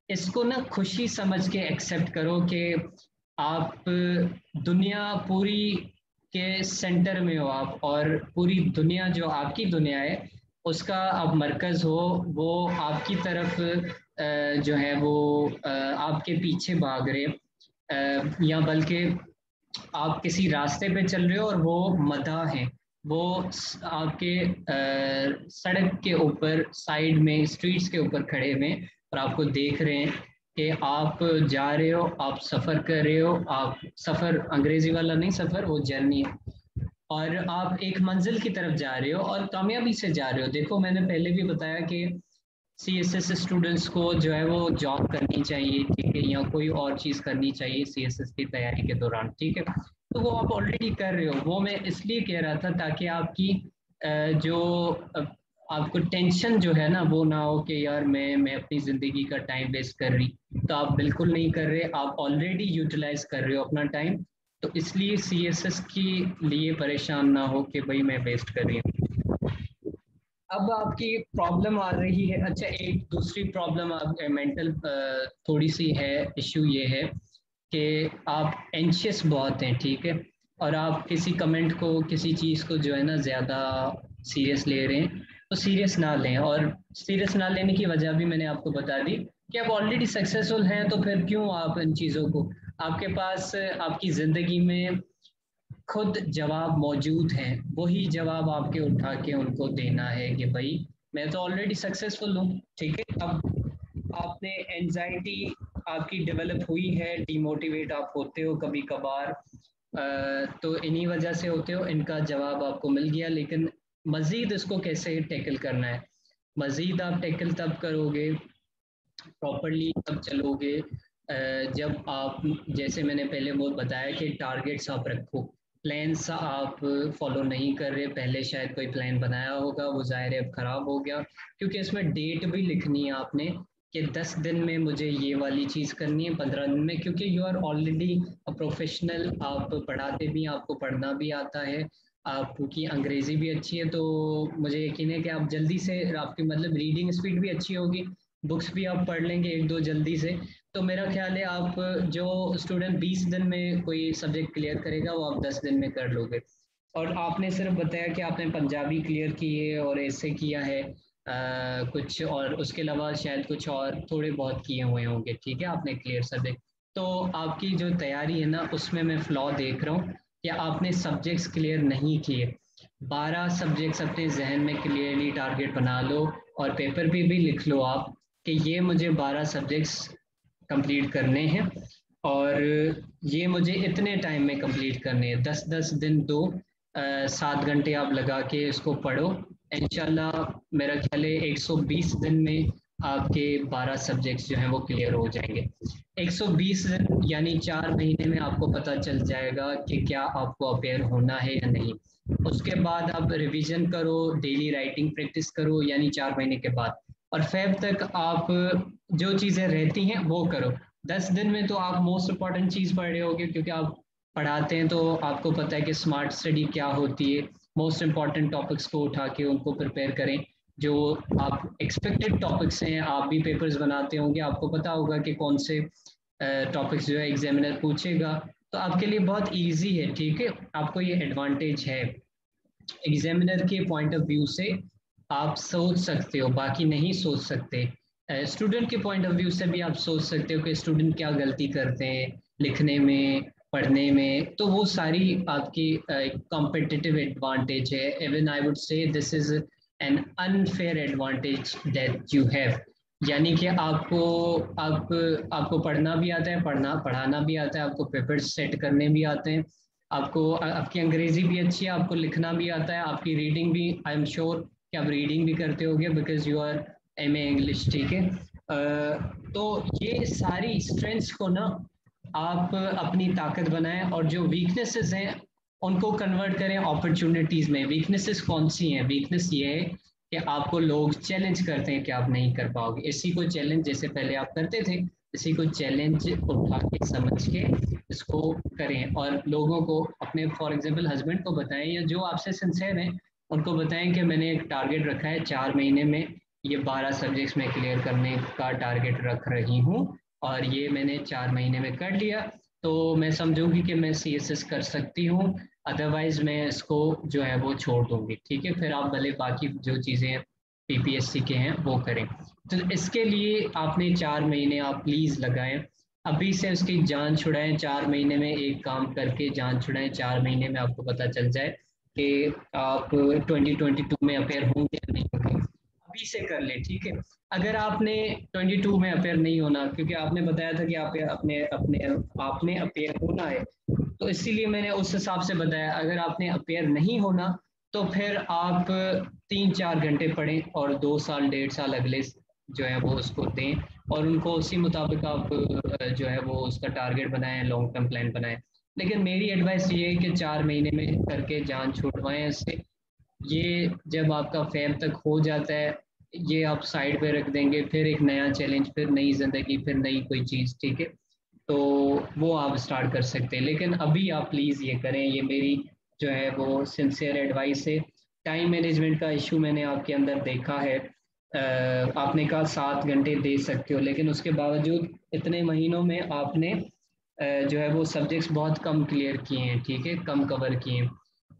इसको ना खुशी समझ के एक्सेप्ट करो कि आप दुनिया पूरी के सेंटर में हो आप, और पूरी दुनिया जो आपकी दुनिया है उसका आप मरकज हो, वो आपकी तरफ जो है वो आपके पीछे भाग रहे, या बल्कि आप किसी रास्ते पे चल रहे हो और वो मदाह हैं, वो आपके सड़क के ऊपर, साइड में, स्ट्रीट्स के ऊपर खड़े हुए हैं और आपको देख रहे हैं कि आप जा रहे हो, आप सफ़र कर रहे हो, आप सफ़र अंग्रेजी वाला नहीं, सफ़र वो जर्नी है, और आप एक मंजिल की तरफ जा रहे हो और कामयाबी से जा रहे हो। देखो मैंने पहले भी बताया कि सीएसएस स्टूडेंट्स को जो है वो जॉब करनी चाहिए, ठीक है, या कोई और चीज़ करनी चाहिए सीएसएस की तैयारी के दौरान, ठीक है। तो वो आप ऑलरेडी कर रहे हो, वो मैं इसलिए कह रहा था ताकि आपकी जो आपको टेंशन जो है ना वो ना हो कि यार मैं अपनी ज़िंदगी का टाइम वेस्ट कर रही, तो आप बिल्कुल नहीं कर रहे, आप ऑलरेडी यूटिलाइज कर रहे हो अपना टाइम। तो इसलिए सीएसएस के लिए परेशान ना हो कि भाई मैं वेस्ट कर रही हूँ। अब आपकी प्रॉब्लम आ रही है, अच्छा एक दूसरी प्रॉब्लम आप मेंटल थोड़ी सी है, इश्यू ये है कि आप एंशियस बहुत हैं, ठीक है, और आप किसी कमेंट को, किसी चीज़ को जो है ना ज़्यादा सीरियस ले रहे हैं, तो सीरियस ना लें। और सीरियस ना लेने की वजह भी मैंने आपको बता दी कि आप ऑलरेडी सक्सेसफुल हैं, तो फिर क्यों आप इन चीज़ों को, आपके पास आपकी ज़िंदगी में खुद जवाब मौजूद हैं, वही जवाब आपके उठा के उनको देना है कि भाई मैं तो ऑलरेडी सक्सेसफुल हूँ, ठीक है। अब आपने एंजाइटी आपकी डेवलप हुई है, डिमोटिवेट आप होते हो कभी कभार, तो इन्हीं वजह से होते हो, इनका जवाब आपको मिल गया। लेकिन मज़ीद इसको कैसे टैकल करना है, मज़ीद आप टैकल तब करोगे, प्रॉपरली तब चलोगे जब आप, जैसे मैंने पहले वो बताया कि टारगेट्स आप रखो, प्लान्स आप फॉलो नहीं कर रहे, पहले शायद कोई प्लान बनाया होगा वो ज़ाहिर है अब ख़राब हो गया, क्योंकि इसमें डेट भी लिखनी है आपने कि 10 दिन में मुझे ये वाली चीज़ करनी है, 15 दिन में, क्योंकि you are already a professional, आप पढ़ाते भी हैं, आपको पढ़ना भी आता है, आपकी अंग्रेज़ी भी अच्छी है, तो मुझे यकीन है कि आप जल्दी से, आपकी मतलब रीडिंग स्पीड भी अच्छी होगी, बुक्स भी आप पढ़ लेंगे एक दो जल्दी से। तो मेरा ख्याल है आप, जो स्टूडेंट 20 दिन में कोई सब्जेक्ट क्लियर करेगा वो आप 10 दिन में कर लोगे। और आपने सिर्फ बताया कि आपने पंजाबी क्लियर की है और ऐसे किया है कुछ, और उसके अलावा शायद कुछ और थोड़े बहुत किए हुए होंगे, ठीक है, आपने क्लियर सब्जेक्ट। तो आपकी जो तैयारी है ना उसमें मैं फ्लॉ देख रहा हूँ कि आपने सब्जेक्ट्स क्लियर नहीं किए। 12 सब्जेक्ट्स अपने जहन में क्लियरली टारगेट बना लो और पेपर पे भी लिख लो आप कि ये मुझे 12 सब्जेक्ट्स कंप्लीट करने हैं और ये मुझे इतने टाइम में कंप्लीट करने हैं, 10-10 दिन दो, 7 घंटे आप लगा के इसको पढ़ो। इंशाल्लाह मेरा ख्याल है 120 दिन में आपके 12 सब्जेक्ट्स जो हैं वो क्लियर हो जाएंगे। 120 दिन यानी 4 महीने में आपको पता चल जाएगा कि क्या आपको अपेयर होना है या नहीं। उसके बाद आप रिवीजन करो, डेली राइटिंग प्रैक्टिस करो, यानी 4 महीने के बाद, और फेब तक आप जो चीज़ें रहती हैं वो करो। 10 दिन में तो आप मोस्ट इम्पॉर्टेंट चीज़ पढ़ रहे होगे, क्योंकि आप पढ़ाते हैं तो आपको पता है कि स्मार्ट स्टडी क्या होती है। मोस्ट इम्पॉर्टेंट टॉपिक्स को उठा के उनको प्रिपेयर करें। जो आप एक्सपेक्टेड टॉपिक्स हैं, आप भी पेपर्स बनाते होंगे, आपको पता होगा कि कौन से टॉपिक्स जो है एग्जामिनर पूछेगा, तो आपके लिए बहुत इजी है। ठीक है, आपको ये एडवांटेज है, एग्जामिनर के पॉइंट ऑफ व्यू से आप सोच सकते हो, बाकी नहीं सोच सकते। स्टूडेंट के पॉइंट ऑफ व्यू से भी आप सोच सकते हो कि स्टूडेंट क्या गलती करते हैं लिखने में, पढ़ने में, तो वो सारी आपकी कॉम्पिटिटिव एडवांटेज है। Even I would say this is an unfair advantage that you have, यानी कि आपको पढ़ना भी आता है, पढ़ाना भी आता है, आपको पेपर्स सेट करने भी आते हैं, आपको आपकी अंग्रेजी भी अच्छी है, आपको लिखना भी आता है, आपकी रीडिंग भी, आई एम श्योर कि आप रीडिंग भी करते होगे because you are MA English. ठीक है, तो ये सारी स्ट्रेंथ्स को ना आप अपनी ताकत बनाएं, और जो वीकनेसेस हैं उनको कन्वर्ट करें अपॉर्चुनिटीज में। वीकनेसेस कौन सी हैं? वीकनेस ये है कि आपको लोग चैलेंज करते हैं कि आप नहीं कर पाओगे, इसी को चैलेंज जैसे पहले आप करते थे, इसी को चैलेंज उठा के समझ के इसको करें, और लोगों को अपने फॉर एग्जांपल हस्बैंड को बताएं या जो आपसे सिंसियर हैं उनको बताएं कि मैंने एक टारगेट रखा है, 4 महीने में ये 12 सब्जेक्ट्स में क्लियर करने का टारगेट रख रही हूँ, और ये मैंने 4 महीने में कर लिया तो मैं समझूंगी कि मैं सीएसएस कर सकती हूँ, अदरवाइज मैं इसको जो है वो छोड़ दूंगी। ठीक है, फिर आप भले बाकी जो चीज़ें पीपीएससी के हैं वो करें। तो इसके लिए आपने 4 महीने आप प्लीज़ लगाएं, अभी से उसकी जान छुड़ाएं। 4 महीने में एक काम करके जान छुड़ाएं, 4 महीने में आपको पता चल जाए कि आप 2022 में अपेयर होंगे या नहीं होंगे, अभी से कर ले। ठीक है, अगर आपने 22 में अपेयर नहीं होना, क्योंकि आपने बताया था कि आप अपने अपने आपने अपेयर होना है, तो इसीलिए मैंने उस हिसाब से बताया। अगर आपने अपेयर नहीं होना तो फिर आप 3-4 घंटे पढ़ें और 2 साल 1.5 साल अगले जो है वो उसको दें, और उनको उसी मुताबिक आप जो है वो उसका टारगेट बनाएं, लॉन्ग टर्म प्लान बनाएं। लेकिन मेरी एडवाइस ये है कि 4 महीने में करके जान छुड़वाएं इससे। ये जब आपका फेब तक हो जाता है, ये आप साइड पे रख देंगे, फिर एक नया चैलेंज, फिर नई जिंदगी, फिर नई कोई चीज़। ठीक है, तो वो आप स्टार्ट कर सकते हैं, लेकिन अभी आप प्लीज़ ये करें, ये मेरी जो है वो सिंसियर एडवाइस है। टाइम मैनेजमेंट का इशू मैंने आपके अंदर देखा है। आपने कहा 7 घंटे दे सकते हो, लेकिन उसके बावजूद इतने महीनों में आपने जो है वो सब्जेक्ट्स बहुत कम क्लियर किए हैं। ठीक है, कम कवर किए हैं,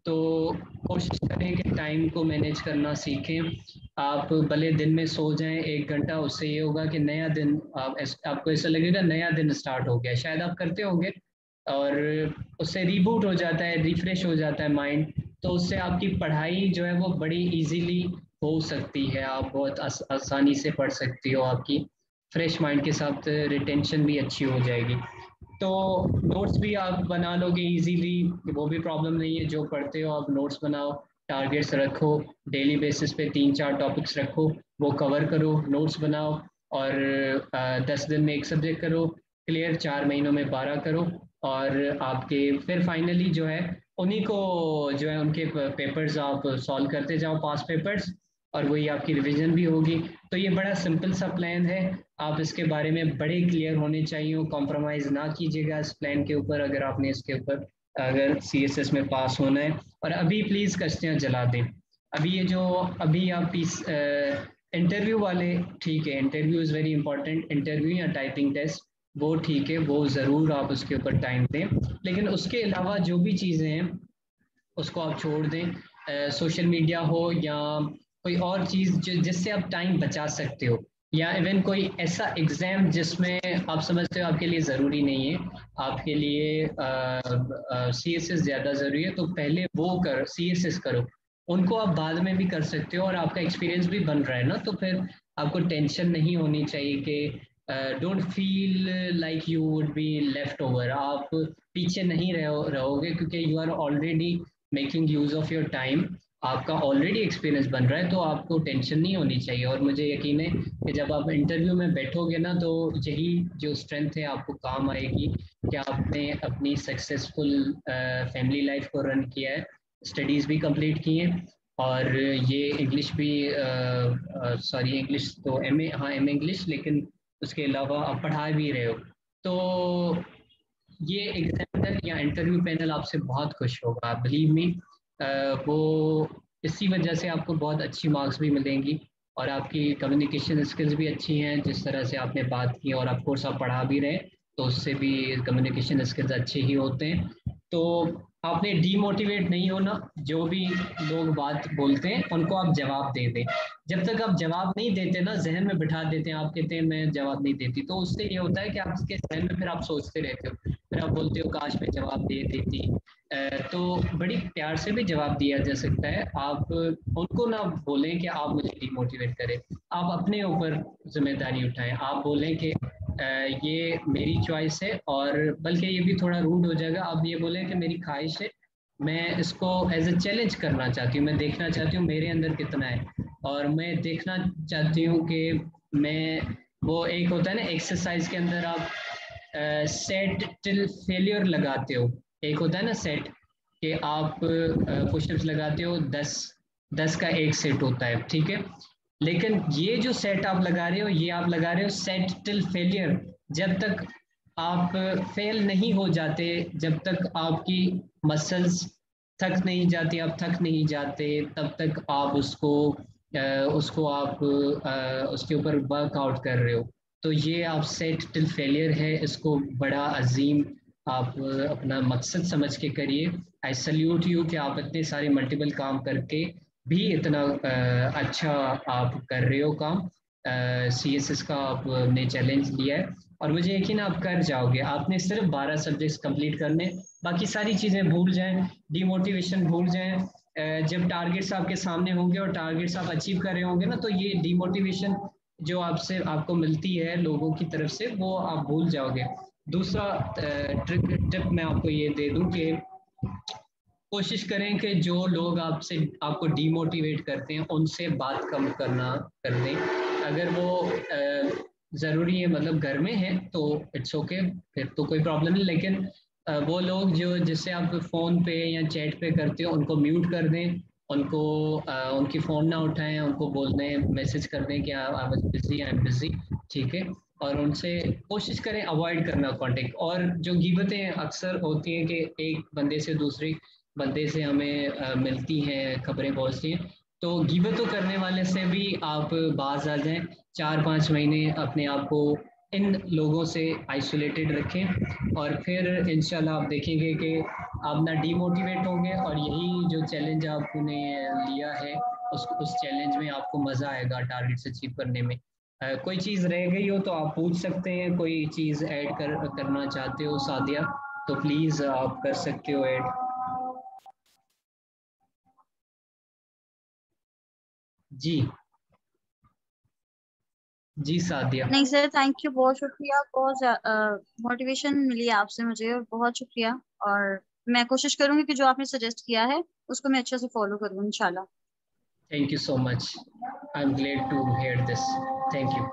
तो कोशिश करें कि टाइम को मैनेज करना सीखें। आप भले दिन में सो जाएं 1 घंटा, उससे ये होगा कि नया दिन आपको ऐसा लगेगा नया दिन स्टार्ट हो गया, शायद आप करते होंगे, और उससे रीबूट हो जाता है, रिफ्रेश हो जाता है माइंड, तो उससे आपकी पढ़ाई जो है वो बड़ी इजीली हो सकती है, आप बहुत आसानी से पढ़ सकती हो, आपकी फ्रेश माइंड के साथ रिटेंशन भी अच्छी हो जाएगी। तो नोट्स भी आप बना लोगे इजीली, वो भी प्रॉब्लम नहीं है। जो पढ़ते हो आप नोट्स बनाओ, टारगेट्स रखो, डेली बेसिस पे 3-4 टॉपिक्स रखो, वो कवर करो, नोट्स बनाओ, और 10 दिन में एक सब्जेक्ट करो क्लियर, 4 महीनों में 12 करो, और आपके फिर फाइनली जो है उन्हीं को जो है उनके पेपर्स आप सॉल्व करते जाओ, पास पेपर्स, और वही आपकी रिवीजन भी होगी। तो ये बड़ा सिंपल सा प्लान है, आप इसके बारे में बड़े क्लियर होने चाहिए, कॉम्प्रोमाइज ना कीजिएगा इस प्लान के ऊपर, अगर आपने इसके ऊपर अगर सीएसएस में पास होना है। और अभी प्लीज़ कश्तियाँ जला दें, अभी ये जो अभी आप इंटरव्यू वाले, ठीक है, interview is very important, interview या टाइपिंग टेस्ट वो ठीक है, वो ज़रूर आप उसके ऊपर टाइम दें, लेकिन उसके अलावा जो भी चीज़ें हैं उसको आप छोड़ दें। सोशल मीडिया हो या कोई और चीज़ जिससे आप टाइम बचा सकते हो, या इवन कोई ऐसा एग्ज़ाम जिसमें आप समझते हो आपके लिए ज़रूरी नहीं है, आपके लिए सी एस एस ज़्यादा ज़रूरी है, तो पहले वो सी एस एस करो, उनको आप बाद में भी कर सकते हो, और आपका एक्सपीरियंस भी बन रहा है ना, तो फिर आपको टेंशन नहीं होनी चाहिए कि don't feel like you would be left over, आप पीछे नहीं रहोगे, क्योंकि you are already making use of your time, आपका ऑलरेडी एक्सपीरियंस बन रहा है, तो आपको टेंशन नहीं होनी चाहिए। और मुझे यकीन है कि जब आप इंटरव्यू में बैठोगे ना, तो यही जो स्ट्रेंथ है आपको काम आएगी कि आपने अपनी सक्सेसफुल फैमिली लाइफ को रन किया है, स्टडीज़ भी कंप्लीट की हैं, और ये इंग्लिश भी सॉरी इंग्लिश तो एमए, हाँ एमए इंग्लिश, लेकिन उसके अलावा आप पढ़ा भी रहे हो। तो ये एग्जामिनर या इंटरव्यू पैनल आपसे बहुत खुश होगा, बिलीव मी। वो इसी वजह से आपको बहुत अच्छी मार्क्स भी मिलेंगी, और आपकी कम्युनिकेशन स्किल्स भी अच्छी हैं, जिस तरह से आपने बात की, और ऑफ कोर्स आप पढ़ा भी रहे तो उससे भी कम्युनिकेशन स्किल्स अच्छे ही होते हैं। तो आपने डीमोटिवेट नहीं होना, जो भी लोग बात बोलते हैं उनको आप जवाब दे दें। जब तक आप जवाब नहीं देते ना, जहन में बिठा देते हैं, आप कहते हैं मैं जवाब नहीं देती, तो उससे ये होता है कि आपके जहन में फिर आप सोचते रहते हो, फिर आप बोलते हो काश मैं जवाब दे देती। तो बड़ी प्यार से भी जवाब दिया जा सकता है, आप उनको ना बोलें कि आप मुझे डिमोटिवेट करें, आप अपने ऊपर जिम्मेदारी उठाएं, आप बोलें कि ये मेरी चॉइस है, और बल्कि ये भी थोड़ा रूड हो जाएगा, आप ये बोलें कि मेरी ख्वाहिश है, मैं इसको एज ए चैलेंज करना चाहती हूँ, मैं देखना चाहती हूँ मेरे अंदर कितना है, और मैं देखना चाहती हूँ कि मैं, वो एक होता है ना एक्सरसाइज के अंदर आप सेट टिल फेलियर लगाते हो, एक होता है ना सेट, कि आप पुशअप्स लगाते हो 10 का एक सेट होता है, ठीक है, लेकिन ये जो सेट आप लगा रहे हो, ये आप लगा रहे हो सेट टिल फेलियर, जब तक आप फेल नहीं हो जाते, जब तक आपकी मसल्स थक नहीं जाती, आप थक नहीं जाते, तब तक आप उसको आप उसके ऊपर वर्कआउट कर रहे हो। तो ये आप सेट टिल फेलियर है, इसको बड़ा अजीम आप अपना मकसद समझ के करिए। आई सल्यूट यू कि आप इतने सारे मल्टीपल काम करके भी इतना अच्छा आप कर रहे हो काम, CSS का आपने चैलेंज लिया है, और मुझे यकीन आप कर जाओगे। आपने सिर्फ 12 सब्जेक्ट्स कंप्लीट करने, बाकी सारी चीज़ें भूल जाएं, डिमोटिवेशन भूल जाएं। जब टारगेट्स आपके सामने होंगे और टारगेट्स आप अचीव कर रहे होंगे ना, तो ये डिमोटिवेशन जो आपको मिलती है लोगों की तरफ से, वो आप भूल जाओगे। दूसरा टिप मैं आपको ये दे दूं कि कोशिश करें कि जो लोग आपको डीमोटिवेट करते हैं उनसे बात कम कर दें। अगर वो ज़रूरी है, मतलब घर में है, तो इट्स ओके, फिर तो कोई प्रॉब्लम नहीं, लेकिन वो लोग जो जिससे आप फ़ोन पे या चैट पे करते हो उनको म्यूट कर दें, उनको उनकी फ़ोन ना उठाएं, उनको बोल दें, मैसेज कर दें कि I was busy, I am busy, ठीक है, और उनसे कोशिश करें अवॉइड करना कांटेक्ट। और जो गिबतें अक्सर होती हैं कि एक बंदे से दूसरी बंदे से हमें मिलती हैं, खबरें पहुंचती हैं, तो गिबतों करने वाले से भी आप बाज आ जाएं, 4-5 महीने अपने आप को इन लोगों से आइसोलेटेड रखें, और फिर इंशाल्लाह आप देखेंगे कि आप ना डीमोटिवेट होंगे, और यही जो चैलेंज आपने लिया है, उस चैलेंज में आपको मज़ा आएगा टारगेट्स अचीव करने में। कोई चीज़ रह गई हो तो आप पूछ सकते हैं, कोई चीज़ ऐड करना चाहते हो सादिया, तो प्लीज़ आप कर सकते हो ऐड। जी जी सादिया। नहीं सर, थैंक यू, बहुत शुक्रिया, बहुत मोटिवेशन मिली है आपसे मुझे, और बहुत शुक्रिया। और मैं कोशिश करूंगी कि जो आपने सजेस्ट किया है उसको मैं अच्छे से फॉलो करूँ इंशाल्लाह। Thank you so much, I am glad to hear this, thank you.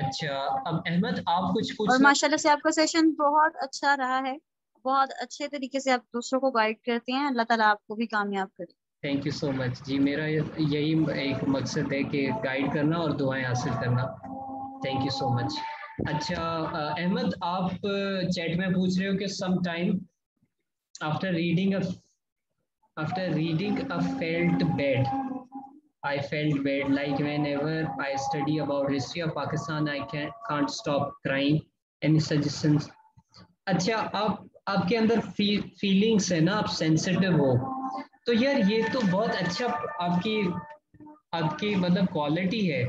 अच्छा, अब अहमद आप कुछ और पूछना। माशाल्लाह से आपका सेशन बहुत अच्छा रहा है, बहुत अच्छे तरीके से आप दूसरों को गाइड करते हैं, अल्लाह ताला आपको भी कामयाब करे। थैंक यू सो मच जी, मेरा यही एक मकसद है कि गाइड करना और दुआएं हासिल करना। Thank you so much. अच्छा अहमद, आप चैट में पूछ रहे हो कि some time after reading a felt bad, I felt bad, like whenever I study about history of Pakistan, I can't stop crying. Any suggestions? अच्छा, आपके अंदर फीलिंग्स है ना, आप सेंसिटिव हो, तो यार ये तो बहुत अच्छा आपकी आपकी मतलब क्वालिटी है